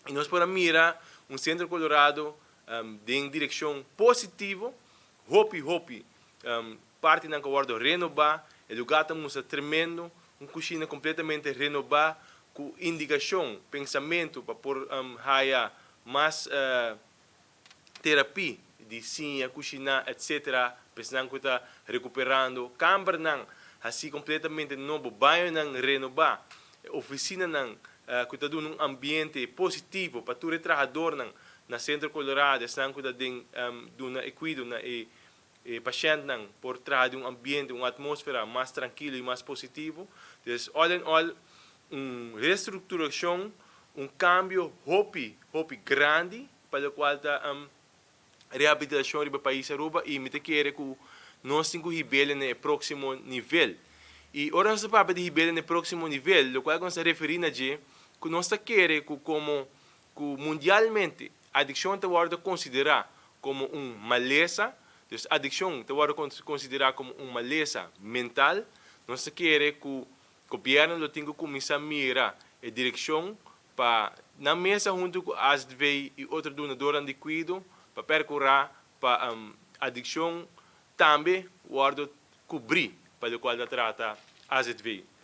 E nós para mira Centro Colorado em direção positiva, hopi, parte ng kawardo renovar, o lugar estamos tremendo, cozinha completamente renovar, com indicação, pensamento para por haya mais terapia de sinha, cozinha, etc. Pensando que está recuperando, câmara nang assim completamente novo, banho nang renovar, oficina nang que está dando ambiente positivo para todo trabalhador na Centro Colorado, estão que está dando equido na paciente nang por trazer ambiente, atmosfera mais tranquilo e mais positivo. Então, all in all, reestruturação, cambio, hopi grande, para o qual está reabilitação do país Aruba e me quer que nós temos que ir no próximo nível. E ora nós vamos ir no próximo nível, o qual nós referimos a que nós queremos que como mundialmente a adicção está considerada como maleza, então a adicção está considerada como maleza mental, nós queremos que o governo tenha que começar a mirar a direção para na mesa junto com as ASDV e outros donadores de cuidado para percorrer para a adicção também cobrir para o qual trata a ASDV.